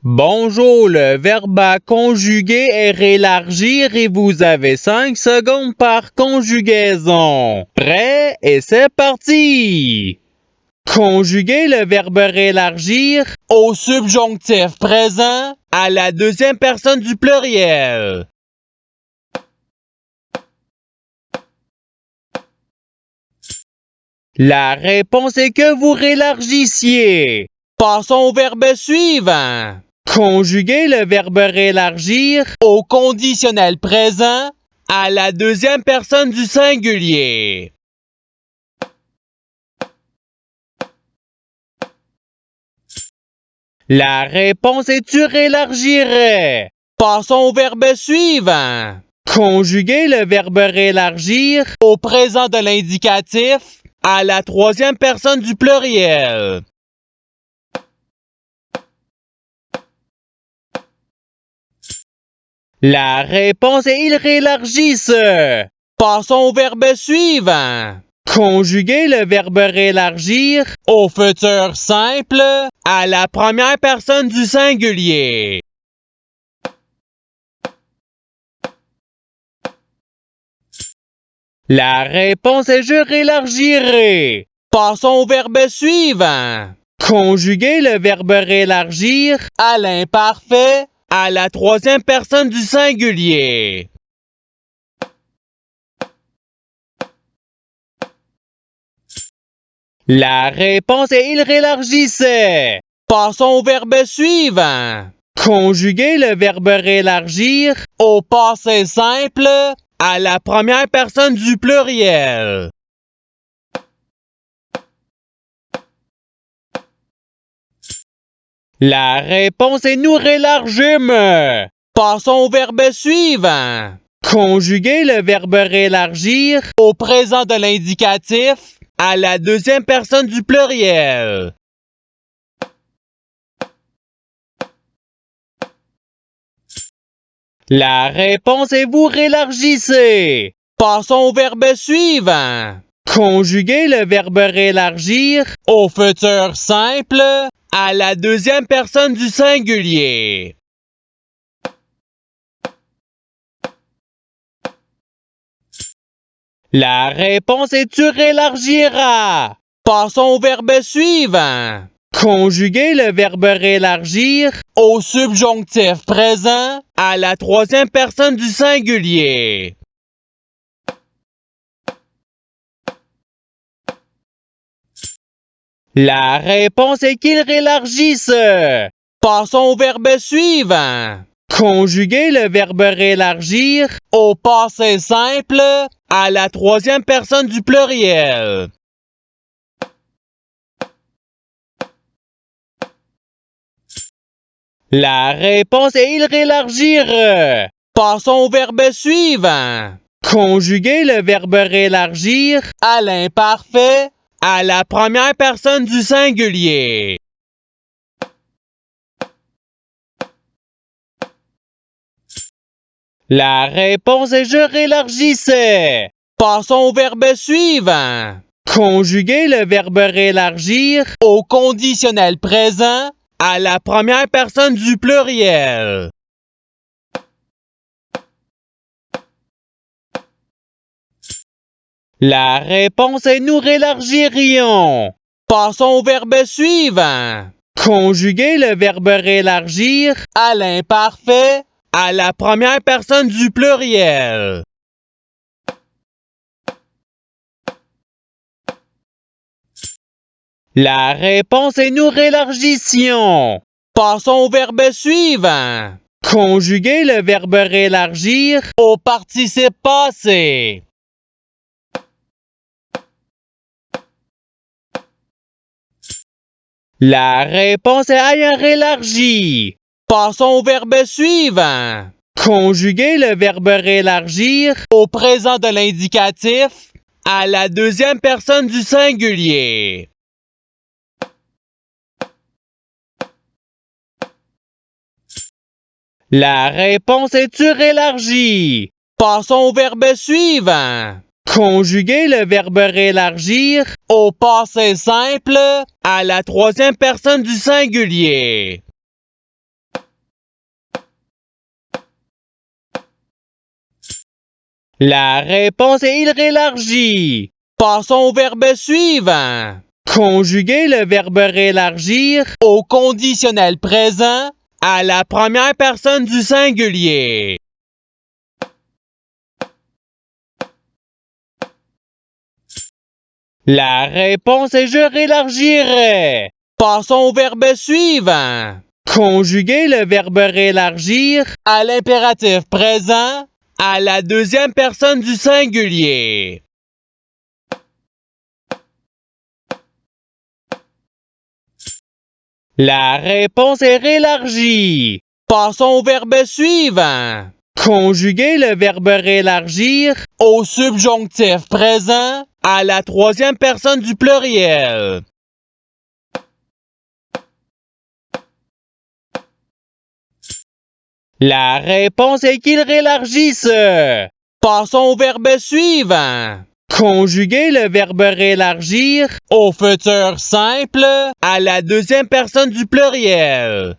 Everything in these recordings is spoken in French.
Bonjour, le verbe à conjuguer est réélargir et vous avez 5 secondes par conjugaison. Prêt et c'est parti! Conjuguer le verbe réélargir au subjonctif présent à la deuxième personne du pluriel. La réponse est que vous réélargissiez. Passons au verbe suivant. Conjuguer le verbe réélargir au conditionnel présent à la deuxième personne du singulier. La réponse est tu réélargirais. Passons au verbe suivant. Conjuguer le verbe réélargir au présent de l'indicatif à la troisième personne du pluriel. La réponse est ils réélargissent. Passons au verbe suivant. Conjuguer le verbe réélargir au futur simple à la première personne du singulier. La réponse est je réélargirai. Passons au verbe suivant. Conjuguer le verbe réélargir à l'imparfait à la troisième personne du singulier. La réponse est il réélargissait. Passons au verbe suivant. Conjuguer le verbe réélargir au passé simple à la première personne du pluriel. La réponse est nous réélargîmes. Passons au verbe suivant. Conjuguer le verbe réélargir au présent de l'indicatif à la deuxième personne du pluriel. La réponse est vous réélargissez. Passons au verbe suivant. Conjuguer le verbe réélargir au futur simple à la deuxième personne du singulier. La réponse est tu réélargiras. Passons au verbe suivant. Conjuguer le verbe réélargir au subjonctif présent à la troisième personne du singulier. La réponse est qu'ils réélargissent. Passons au verbe suivant. Conjuguer le verbe réélargir au passé simple à la troisième personne du pluriel. La réponse est ils réélargirent. Passons au verbe suivant. Conjuguer le verbe réélargir à l'imparfait à la première personne du singulier. La réponse est je réélargissais. Passons au verbe suivant. Conjuguer le verbe réélargir au conditionnel présent à la première personne du pluriel. La réponse est nous réélargirions. Passons au verbe suivant. Conjuguer le verbe réélargir à l'imparfait à la première personne du pluriel. La réponse est nous réélargissions. Passons au verbe suivant. Conjuguer le verbe réélargir au participe passé. La réponse est ayant réélargi. Passons au verbe suivant. Conjuguer le verbe réélargir au présent de l'indicatif à la deuxième personne du singulier. La réponse est tu réélargi. Passons au verbe suivant. Conjuguer le verbe réélargir au passé simple à la troisième personne du singulier. La réponse est il rélargit. Passons au verbe suivant. Conjuguer le verbe rélargir au conditionnel présent à la première personne du singulier. La réponse est je rélargirai. Passons au verbe suivant. Conjuguer le verbe rélargir à l'impératif présent à la deuxième personne du singulier. La réponse est rélargie. Passons au verbe suivant. Conjuguer le verbe rélargir au subjonctif présent à la troisième personne du pluriel. La réponse est qu'ils rélargissent. Passons au verbe suivant. Conjuguer le verbe rélargir au futur simple à la deuxième personne du pluriel.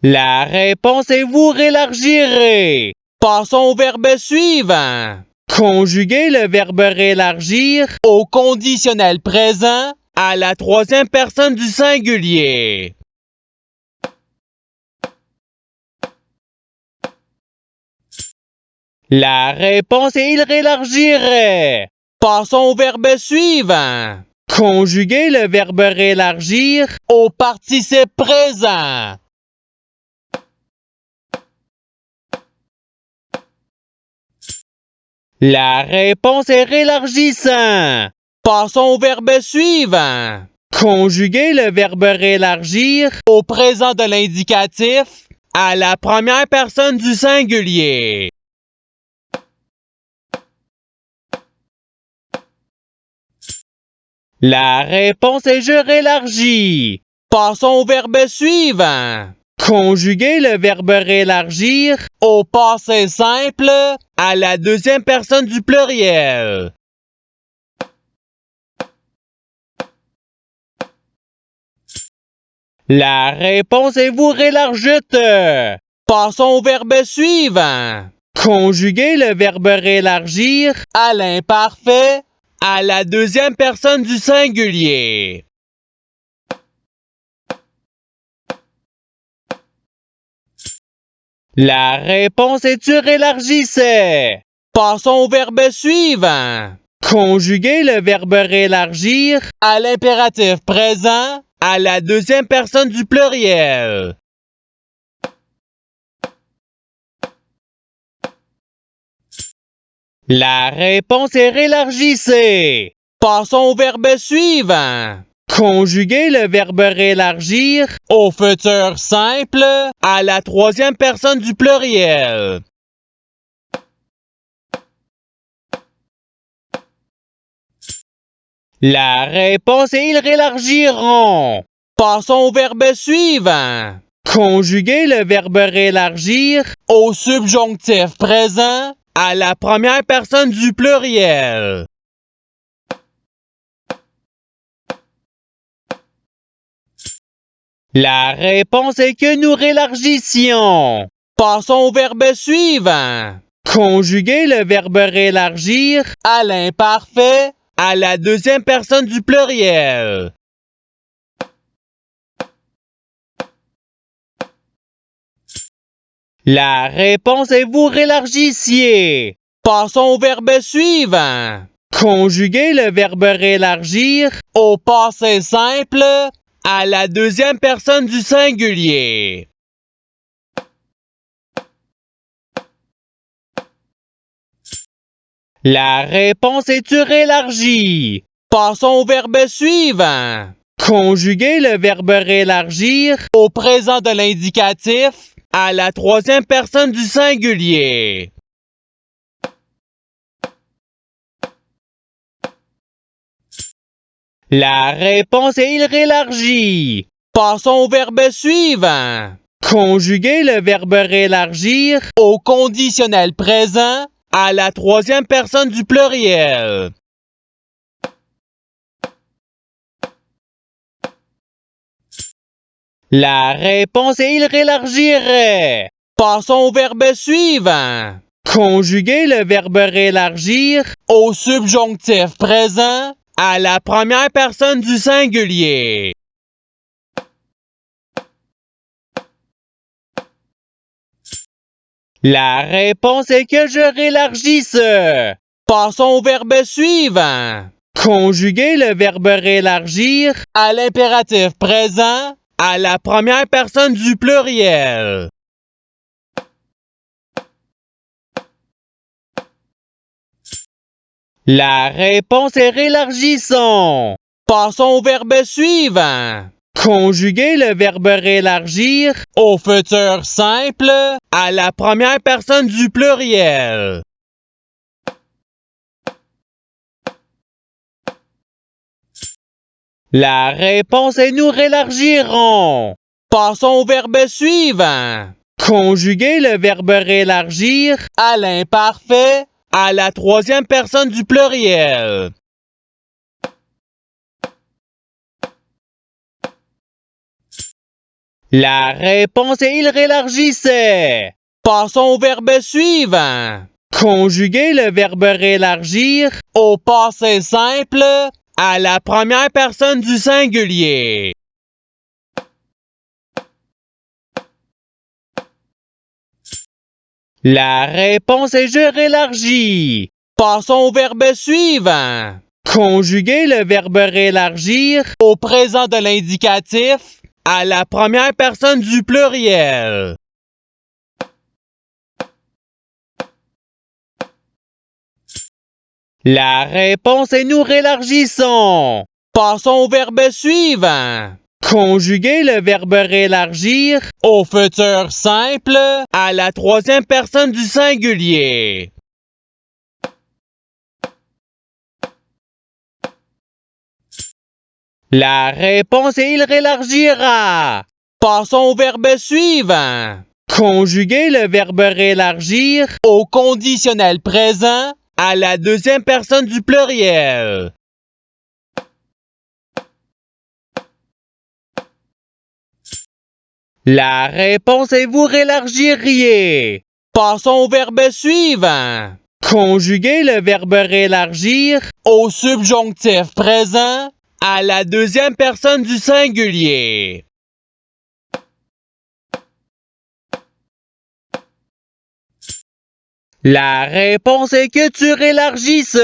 La réponse est vous rélargirez. Passons au verbe suivant. Conjuguer le verbe rélargir au conditionnel présent à la troisième personne du singulier. La réponse est il rélargirait. Passons au verbe suivant. Conjuguer le verbe rélargir au participe présent. La réponse est rélargissant. Passons au verbe suivant. Conjuguer le verbe rélargir au présent de l'indicatif à la première personne du singulier. La réponse est je rélargis. Passons au verbe suivant. Conjuguer le verbe rélargir au passé simple à la deuxième personne du pluriel. La réponse est vous rélargite. Passons au verbe suivant. Conjuguer le verbe rélargir à l'imparfait à la deuxième personne du singulier. La réponse est tu rélargissais. Passons au verbe suivant. Conjuguer le verbe rélargir à l'impératif présent à la deuxième personne du pluriel. La réponse est rélargissez. Passons au verbe suivant. Conjuguer le verbe rélargir au futur simple à la troisième personne du pluriel. La réponse est ils rélargiront. Passons au verbe suivant. Conjuguer le verbe rélargir au subjonctif présent à la première personne du pluriel. La réponse est que nous rélargissions. Passons au verbe suivant. Conjuguer le verbe rélargir à l'imparfait à la deuxième personne du pluriel. La réponse est vous rélargissiez. Passons au verbe suivant. Conjuguer le verbe rélargir au passé simple à la deuxième personne du singulier. La réponse est tu rélargis. Passons au verbe suivant. Conjuguer le verbe rélargir au présent de l'indicatif à la troisième personne du singulier. La réponse est il rélargit. Passons au verbe suivant. Conjuguer le verbe rélargir au conditionnel présent à la troisième personne du pluriel. La réponse est il rélargirait. Passons au verbe suivant. Conjuguer le verbe rélargir au subjonctif présent à la première personne du singulier. La réponse est que je rélargisse. Passons au verbe suivant. Conjuguer le verbe rélargir à l'impératif présent à la première personne du pluriel. La réponse est rélargissons. Passons au verbe suivant. Conjuguer le verbe rélargir au futur simple à la première personne du pluriel. La réponse est nous rélargirons. Passons au verbe suivant. Conjuguer le verbe rélargir à l'imparfait à la troisième personne du pluriel. La réponse est il rélargissait. Passons au verbe suivant. Conjuguer le verbe rélargir au passé simple à la première personne du singulier. La réponse est je rélargis. Passons au verbe suivant. Conjuguer le verbe rélargir au présent de l'indicatif à la première personne du pluriel. La réponse est nous rélargissons. Passons au verbe suivant. Conjuguer le verbe rélargir au futur simple à la troisième personne du singulier. La réponse est il rélargira. Passons au verbe suivant. Conjuguer le verbe rélargir au conditionnel présent à la deuxième personne du pluriel. La réponse est vous rélargiriez. Passons au verbe suivant. Conjuguer le verbe rélargir au subjonctif présent à la deuxième personne du singulier. La réponse est que tu rélargisses.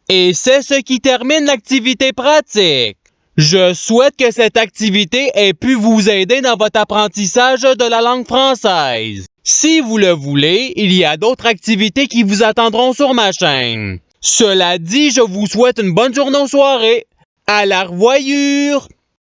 Et c'est ce qui termine l'activité pratique. Je souhaite que cette activité ait pu vous aider dans votre apprentissage de la langue française. Si vous le voulez, il y a d'autres activités qui vous attendront sur ma chaîne. Cela dit, je vous souhaite une bonne journée ou soirée. À la revoyure!